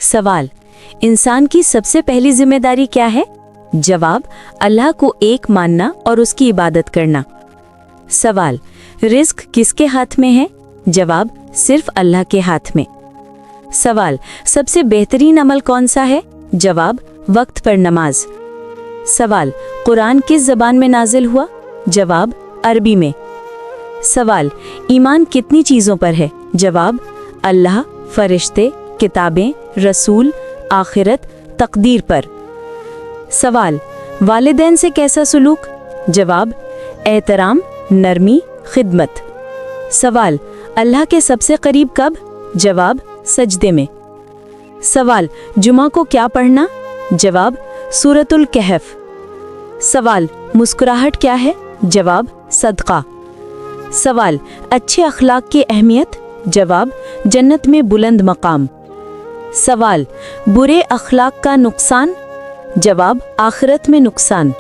सवाल, इंसान की सबसे पहली जिम्मेदारी क्या है? जवाब, अल्लाह को एक मानना और उसकी इबादत करना। सवाल, रिस्क किसके हाथ में है? जवाब, सिर्फ अल्लाह के हाथ में। सवाल, सबसे बेहतरीन अमल कौन सा है? जवाब, वक्त पर नमाज। सवाल, कुरान किस ज़बान में नाजिल हुआ? जवाब, अरबी में। सवाल, ईमान कितनी चीज़ों पर है? जवाब, अल्लाह, फरिश्ते, किताबें, रसूल, आखिरत, तकदीर पर। सवाल, वालिदैन से कैसा सुलूक? जवाब, एहतराम, नरमी, खिदमत। सवाल, अल्लाह के सबसे करीब कब? जवाब, सजदे में। सवाल, जुमा को क्या पढ़ना? जवाब, सूरतुल कहफ। सवाल, मुस्कुराहट क्या है? जवाब, सदका। सवाल, अच्छे अखलाक की अहमियत? जवाब, जन्नत में बुलंद मकाम। सवाल, बुरे अखलाक का नुकसान? जवाब, आखिरत में नुकसान।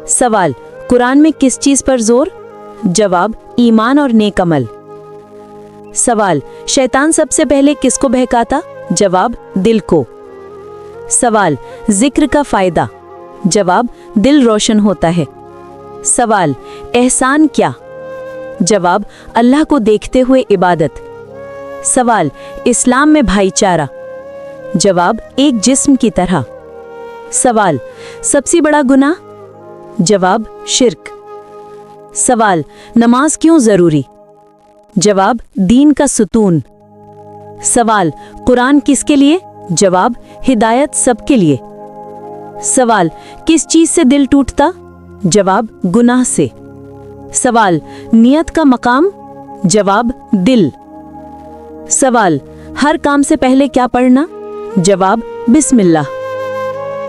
सवाल, कुरान में किस चीज़ पर जोर? जवाब, ईमान और नेक अमल। सवाल, शैतान सबसे पहले किसको बहकाता? जवाब, दिल को। सवाल, जिक्र का फायदा? जवाब, दिल रोशन होता है। सवाल, एहसान क्या? जवाब, अल्लाह को देखते हुए इबादत। सवाल, इस्लाम में भाईचारा? जवाब, एक जिस्म की तरह। सवाल, सबसे बड़ा गुनाह? जवाब, शिर्क। सवाल, नमाज क्यों जरूरी? जवाब, दीन का सुतून। सवाल, कुरान किसके लिए? जवाब, हिदायत सबके लिए। सवाल, किस चीज से दिल टूटता? जवाब, गुनाह से। सवाल, नियत का मकाम? जवाब, दिल। सवाल, हर काम से पहले क्या पढ़ना? जवाब, बिस्मिल्लाह।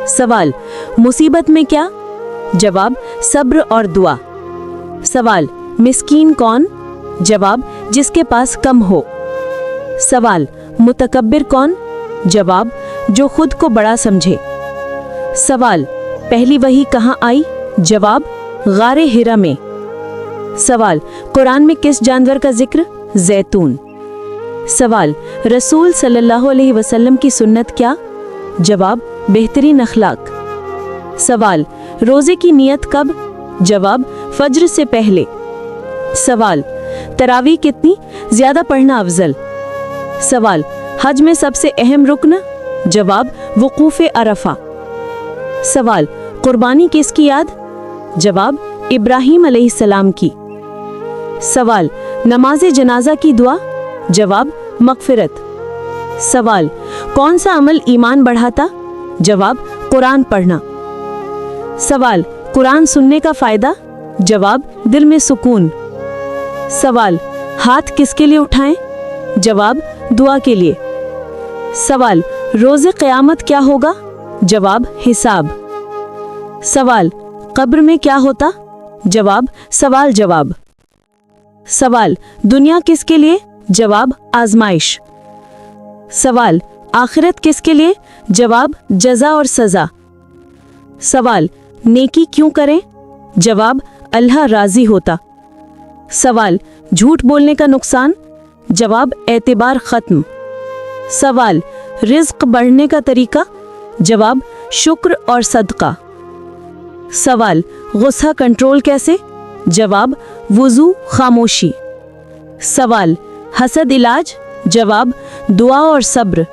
सवाल, मुसीबत में क्या? जवाब, सब्र और दुआ। सवाल, मिस्कीन कौन? जवाब, जिसके पास कम हो। सवाल, मुतकब्बिर कौन? जवाब, जो खुद को बड़ा समझे। सवाल, पहली वही कहाँ आई? जवाब, गारे हिरा में। सवाल, कुरान में किस जानवर का जिक्र? जैतून। सवाल, रसूल सल्लल्लाहु अलैहि वसल्लम की सुन्नत क्या? जवाब, बेहतरीन अखलाक। सवाल, रोजे की नियत कब? जवाब, फज्र से पहले। सवाल, तरावी कितनी ज्यादा पढ़ना अफजल? सवाल, हज में सबसे अहम रुकन? जवाब, वकूफ़े अरफा। सवाल, कुर्बानी किसकी याद? जवाब, इब्राहीम अलैहिस्सलाम की। सवाल, नमाज़े जनाजा की दुआ? जवाब, मगफिरत। सवाल, कौन सा अमल ईमान बढ़ाता? जवाब, कुरान पढ़ना। सवाल, कुरान सुनने का फायदा? जवाब, दिल में सुकून। सवाल, हाथ किसके लिए उठाएं? जवाब, दुआ के लिए। सवाल, रोज़े क़यामत क्या होगा? जवाब, हिसाब। सवाल, कब्र में क्या होता? जवाब, सवाल जवाब। सवाल, दुनिया किसके लिए? जवाब, आजमाइश। सवाल, आखिरत किसके लिए? जवाब, जज़ा और सज़ा। सवाल, नेकी क्यों करें? जवाब, अल्लाह राज़ी होता। सवाल, झूठ बोलने का नुकसान? जवाब, एतबार ख़त्म। सवाल, रिज़्क़ बढ़ने का तरीका? जवाब, शुक्र और सदका। सवाल, गुस्सा कंट्रोल कैसे? जवाब, वुज़ू, खामोशी। सवाल, हसद इलाज? जवाब, दुआ और सब्र।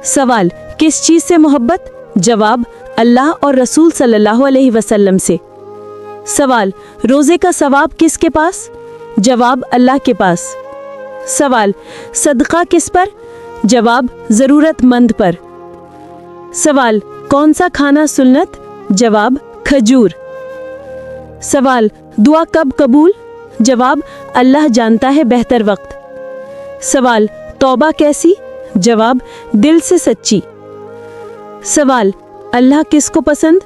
सवाल, किस चीज़ से मोहब्बत? जवाब, अल्लाह और रसूल सल्लल्लाहु अलैहि वसल्लम से। सवाल, रोज़े का सवाब किसके पास? जवाब, अल्लाह के पास। सवाल, सदका किस पर? जवाब, ज़रूरतमंद पर। सवाल, कौन सा खाना सुन्नत? जवाब, खजूर। सवाल, दुआ कब कबूल? जवाब, अल्लाह जानता है बेहतर वक्त। सवाल, तौबा कैसी? जवाब, दिल से सच्ची। सवाल, अल्लाह किसको पसंद?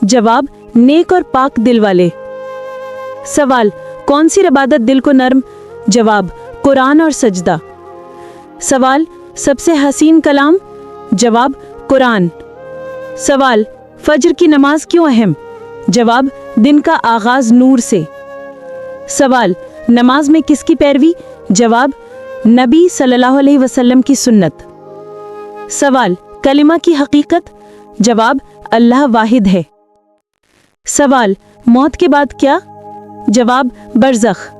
जवाब, नेक और पाक दिल वाले। सवाल, कौन सी इबादत दिल को नर्म? जवाब, कुरान और सजदा। सवाल, सबसे हसीन कलाम? जवाब, कुरान। सवाल, फज्र की नमाज क्यों अहम? जवाब, दिन का आगाज नूर से। सवाल, नमाज में किसकी पैरवी? जवाब, नबी सल्लल्लाहु अलैहि वसल्लम की सुन्नत। سوال، کلمہ کی حقیقت؟ جواب، اللہ واحد ہے۔ سوال، موت کے بعد کیا؟ جواب، برزخ۔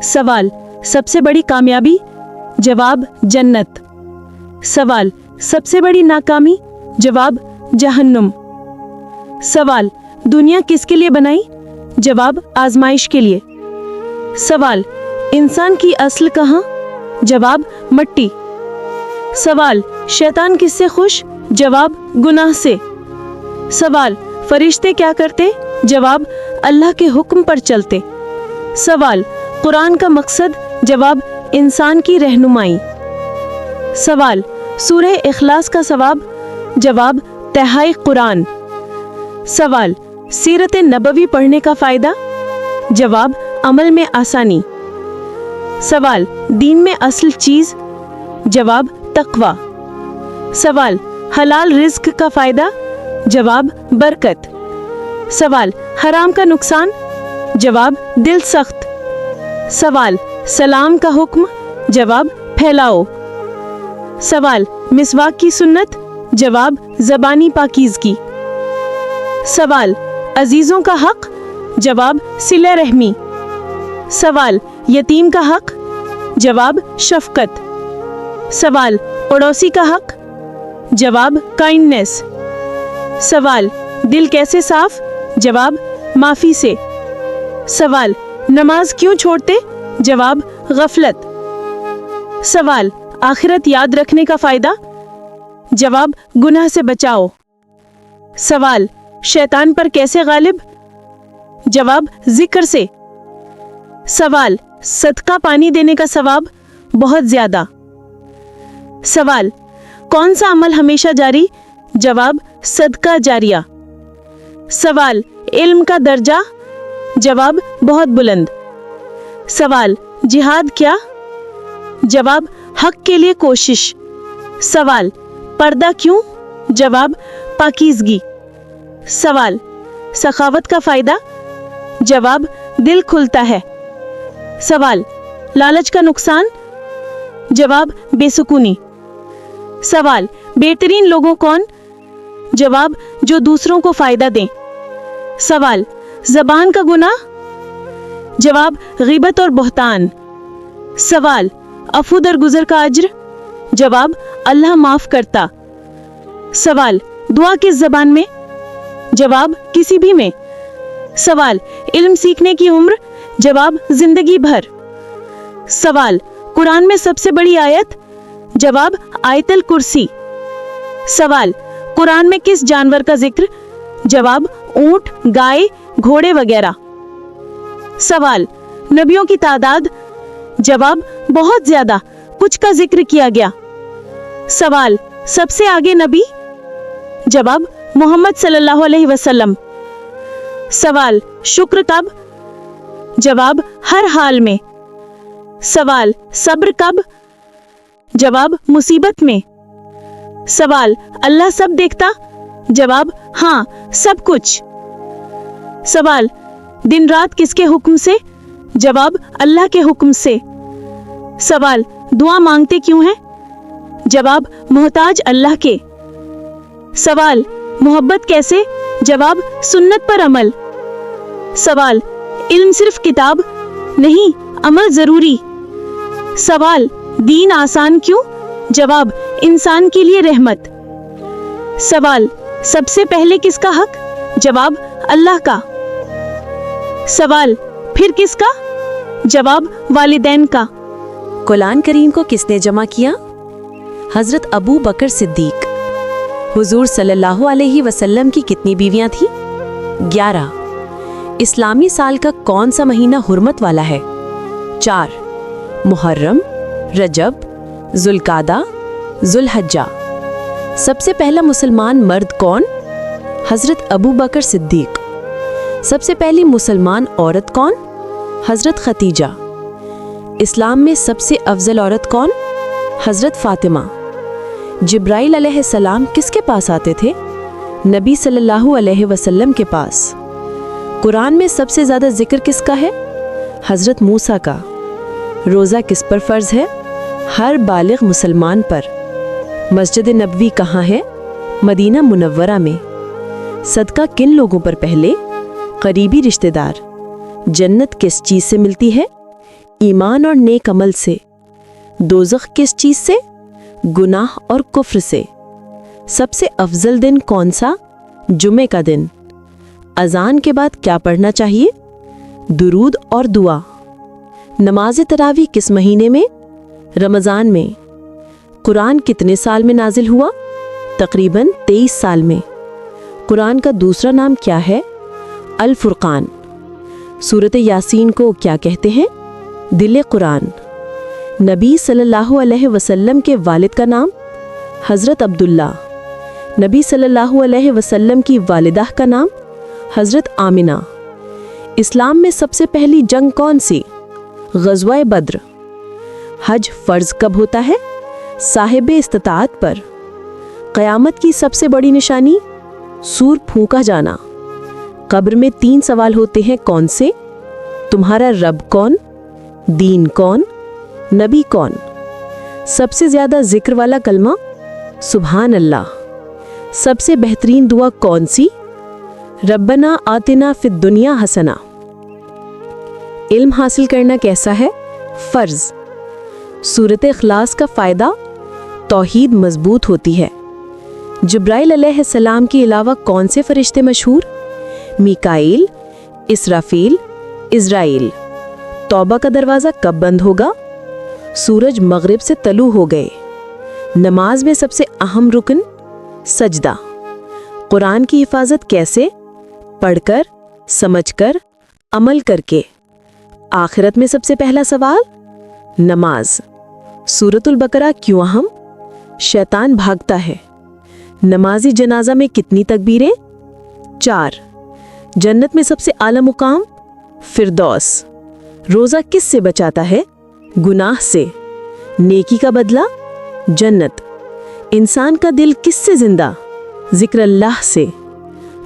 سوال، سب سے بڑی کامیابی؟ جواب، جنت۔ سوال، سب سے بڑی ناکامی؟ جواب، جہنم۔ سوال، دنیا کس کے لیے بنائی؟ جواب، آزمائش کے لیے۔ سوال، انسان کی اصل کہاں؟ جواب، مٹی۔ سوال، شیطان کس سے خوش؟ جواب، گناہ سے۔ سوال، فرشتے کیا کرتے؟ جواب، اللہ کے حکم پر چلتے۔ سوال، قرآن کا مقصد؟ جواب، انسان کی رہنمائی۔ سوال، سورہ اخلاص کا ثواب؟ جواب، تہائی قرآن۔ سوال، سیرت نبوی پڑھنے کا فائدہ؟ جواب، عمل میں آسانی۔ سوال، دین میں اصل چیز؟ جواب، تقوی۔ سوال، حلال رزق کا فائدہ؟ جواب، برکت۔ سوال، حرام کا نقصان؟ جواب، دل سخت۔ سوال، سلام کا حکم؟ جواب، پھیلاؤ۔ سوال، مسواک کی سنت؟ جواب، زبانی پاکیزگی۔ سوال، عزیزوں کا حق؟ جواب، صلہ رحمی۔ سوال، یتیم کا حق؟ جواب، شفقت۔ سوال، پڑوسی کا حق؟ جواب، کائنڈنس۔ سوال، دل کیسے صاف؟ جواب، معافی سے۔ سوال، نماز کیوں چھوڑتے؟ جواب، غفلت۔ سوال، آخرت یاد رکھنے کا فائدہ؟ جواب، گناہ سے بچاؤ۔ سوال، شیطان پر کیسے غالب؟ جواب، ذکر سے۔ سوال، صدقہ پانی دینے کا ثواب؟ بہت زیادہ۔ سوال، کون سا عمل ہمیشہ جاری؟ جواب، صدقہ جاریہ۔ سوال، علم کا درجہ؟ جواب، بہت بلند۔ سوال، جہاد کیا؟ جواب، حق کے لیے کوشش۔ سوال، پردہ کیوں؟ جواب، پاکیزگی۔ سوال، سخاوت کا فائدہ؟ جواب، دل کھلتا ہے۔ سوال، لالچ کا نقصان؟ جواب، بے سکونی۔ سوال، بہترین لوگوں کون؟ جواب، جو دوسروں کو فائدہ دیں۔ سوال، زبان کا گناہ؟ جواب، غیبت اور بہتان۔ سوال، عفو درگزر کا اجر؟ جواب، اللہ معاف کرتا۔ سوال، دعا کس زبان میں؟ جواب، کسی بھی میں۔ سوال، علم سیکھنے کی عمر؟ جواب، زندگی بھر۔ سوال، قرآن میں سب سے بڑی آیت؟ جواب، آیت الکرسی۔ سوال، قرآن میں کس جانور کا ذکر؟ جواب، اونٹ، گائے، گھوڑے وغیرہ۔ سوال، نبیوں کی تعداد؟ جواب، بہت زیادہ، کچھ کا ذکر کیا گیا۔ سوال، سب سے آگے نبی؟ جواب، محمد صلی اللہ علیہ وسلم۔ سوال، شکر کب؟ جواب، ہر حال میں۔ سوال، صبر کب؟ جواب، مصیبت میں۔ سوال، اللہ سب دیکھتا؟ جواب، ہاں، سب کچھ۔ سوال، دن رات کس کے حکم سے؟ جواب، اللہ کے حکم سے۔ سوال، دعا مانگتے کیوں ہیں؟ جواب، محتاج اللہ کے۔ سوال، محبت کیسے؟ جواب، سنت پر عمل۔ سوال، علم صرف کتاب؟ نہیں، عمل ضروری۔ سوال، دین آسان کیوں؟ جواب، انسان کے لیے رحمت۔ سوال، سب سے پہلے کس کا حق؟ جواب، اللہ کا۔ سوال، پھر کس کا؟ جواب، والدین کا۔ قرآن کریم کو کس نے جمع کیا؟ حضرت ابو بکر صدیق۔ حضور صلی اللہ علیہ وسلم کی کتنی بیویاں تھیں؟ 11۔ اسلامی سال کا کون سا مہینہ حرمت والا ہے؟ 4۔ محرم، رجب، ذوالقعدہ، ذوالحجہ۔ سب سے پہلا مسلمان مرد کون؟ حضرت ابو بکر صدیق۔ سب سے پہلی مسلمان عورت کون؟ حضرت ختیجہ۔ اسلام میں سب سے افضل عورت کون؟ حضرت فاطمہ۔ جبرائیل علیہ السلام کس کے پاس آتے تھے؟ نبی صلی اللہ علیہ وسلم کے پاس۔ قرآن میں سب سے زیادہ ذکر کس کا ہے؟ حضرت موسیٰ کا۔ روزہ کس پر فرض ہے؟ ہر بالغ مسلمان پر۔ मस्जिद नबवी कहाँ है? मदीना मुनव्वरा में। सदका किन लोगों पर पहले? करीबी रिश्तेदार। जन्नत किस चीज़ से मिलती है? ईमान और नेक अमल से। दोज़ख किस चीज़ से? गुनाह और कुफ्र से। सबसे अफजल दिन कौन सा? जुमे का दिन। अजान के बाद क्या पढ़ना चाहिए? दुरूद और दुआ। नमाज तरावी किस महीने में? रमज़ान में। कुरान कितने साल में नाजिल हुआ? तकरीबन 23 साल में। कुरान का दूसरा नाम क्या है? अल फुरकान। सूरत यासीन को क्या कहते हैं? दिल कुरान। नबी सल्लल्लाहु अलैहि वसल्लम के वालिद का नाम? हज़रत अब्दुल्ला। नबी सल्लल्लाहु अलैहि वसल्लम की वालिदा का नाम? हज़रत आमिना। इस्लाम में सबसे पहली जंग कौन सी? ग़ज़वा बद्र। हज फ़र्ज़ कब होता है? साहिब इस्तिताअत पर। क़यामत की सबसे बड़ी निशानी? सूर फूंका जाना। कब्र में 3 सवाल होते हैं, कौन से? तुम्हारा रब कौन? दीन कौन? नबी कौन? सबसे ज़्यादा जिक्र वाला कलमा? सुभान अल्लाह। सबसे बेहतरीन दुआ कौन सी? रब्बना आतिना फिद दुनिया हसना। इल्म हासिल करना कैसा है? फ़र्ज़। सूरत इखलास का फ़ायदा? तौहीद मजबूत होती है। जिब्राइल अलैहिस्सलाम के अलावा कौन से फरिश्ते मशहूर? मीकाईल, इसराफील, इज़राइल। तौबा का दरवाज़ा कब बंद होगा? सूरज मगरिब से तलू हो गए। नमाज में सबसे अहम रुकन? सजदा। कुरान की हिफाजत कैसे? पढ़कर, समझकर, अमल करके। आखिरत में सबसे पहला सवाल? नमाज। सूरतुल बकरा क्यों अहम? शैतान भागता है। नमाजी जनाजा में कितनी तकबीरें? 4। जन्नत में सबसे आला मुकाम? फिरदौस। रोज़ा किस से बचाता है? गुनाह से। नेकी का बदला? जन्नत। इंसान का दिल किससे जिंदा? जिक्र अल्लाह से।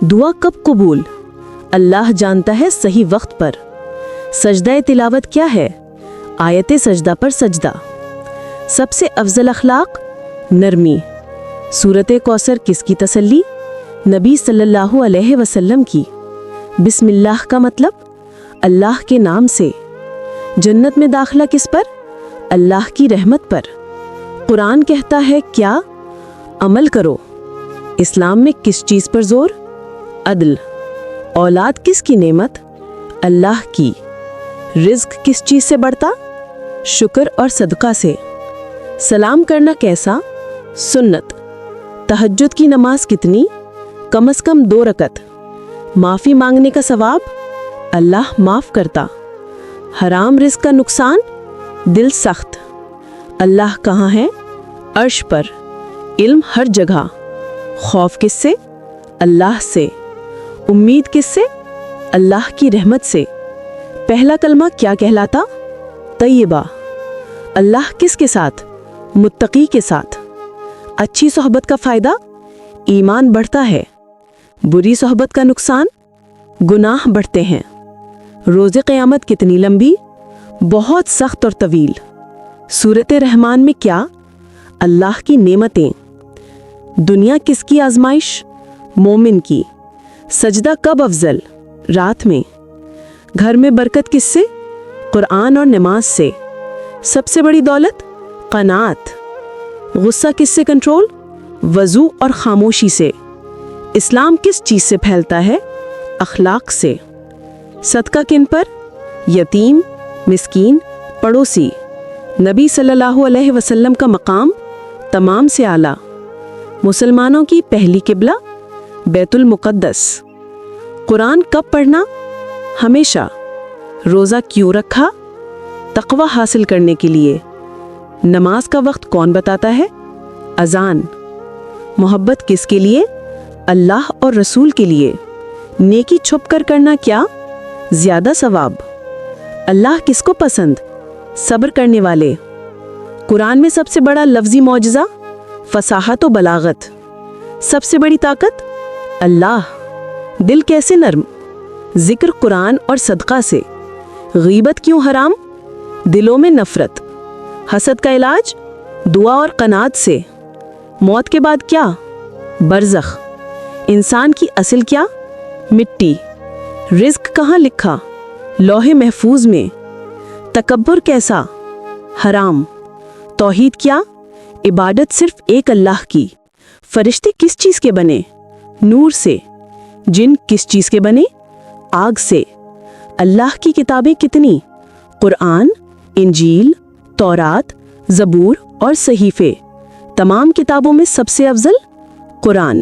दुआ कब कबूल? अल्लाह जानता है सही वक्त पर। सजदा तिलावत क्या है? आयत सजदा पर सजदा। सबसे अफजल अखलाक? नरमी। सूरत कौसर किसकी तसल्ली? नबी सल्लल्लाहु अलैहि वसल्लम की। बिस्मिल्लाह का मतलब? अल्लाह के नाम से। जन्नत में दाखिला किस पर? अल्लाह की रहमत पर। कुरान कहता है क्या? अमल करो। इस्लाम में किस चीज़ पर जोर? अदल। औलाद किसकी नेमत? अल्लाह की। रिज्क किस चीज़ से बढ़ता? शुक्र और सदका से। सलाम करना कैसा? सुन्नत। तहज्जुद की नमाज कितनी? कम से कम 2 रकत। माफ़ी मांगने का सवाब? अल्लाह माफ़ करता। हराम रिज़्क का नुकसान? दिल सख्त। अल्लाह कहाँ है? अर्श पर। इल्म हर जगह। खौफ किससे? अल्लाह से। उम्मीद किससे? अल्लाह की रहमत से। पहला कलमा क्या कहलाता? तय्यबा। अल्लाह किसके साथ? मुत्तकी के साथ। अच्छी सोहबत का फ़ायदा? ईमान बढ़ता है। बुरी सोहबत का नुकसान? गुनाह बढ़ते हैं। रोज़े क़यामत कितनी लंबी? बहुत सख्त और तवील। सूरत रहमान में क्या? अल्लाह की नेमतें। दुनिया किसकी आजमाइश? मोमिन की। सजदा कब अफजल? रात में। घर में बरकत किससे? कुरान और नमाज से। सबसे बड़ी दौलत? क़नात। गुस्सा किससे कंट्रोल? वज़ू और खामोशी से। इस्लाम किस चीज़ से फैलता है? अखलाक से। सदका किन पर? यतीम, मिस्कीन, पड़ोसी। नबी सल्लल्लाहु अलैहि वसल्लम का मकाम तमाम से आला। मुसलमानों की पहली किबला? बैतुल मुक़द्दस। कुरान कब पढ़ना? हमेशा। रोज़ा क्यों रखा? तक़वा हासिल करने के लिए। नमाज का वक्त कौन बताता है? अज़ान। मोहब्बत किसके लिए? अल्लाह और रसूल के लिए। नेकी छुप कर करना क्या? ज़्यादा सवाब। अल्लाह किसको पसंद? सब्र करने वाले। कुरान में सबसे बड़ा लफ्ज़ी मौजज़ा? फसाहत व बलागत। सबसे बड़ी ताकत? अल्लाह। दिल कैसे नर्म? जिक्र कुरान और सदका से। गीबत क्यों हराम? दिलों में नफरत। हसद का इलाज? दुआ और कनात से। موت کے بعد کیا؟ برزخ۔ انسان کی اصل کیا؟ مٹی۔ رزق کہاں لکھا؟ لوح محفوظ میں۔ تکبر کیسا؟ حرام۔ توحید کیا؟ عبادت صرف ایک اللہ کی۔ فرشتے کس چیز کے بنے؟ نور سے۔ جن کس چیز کے بنے؟ آگ سے۔ اللہ کی کتابیں کتنی؟ قرآن، انجیل، تورات، زبور اور صحیفے۔ تمام کتابوں میں سب سے افضل قرآن۔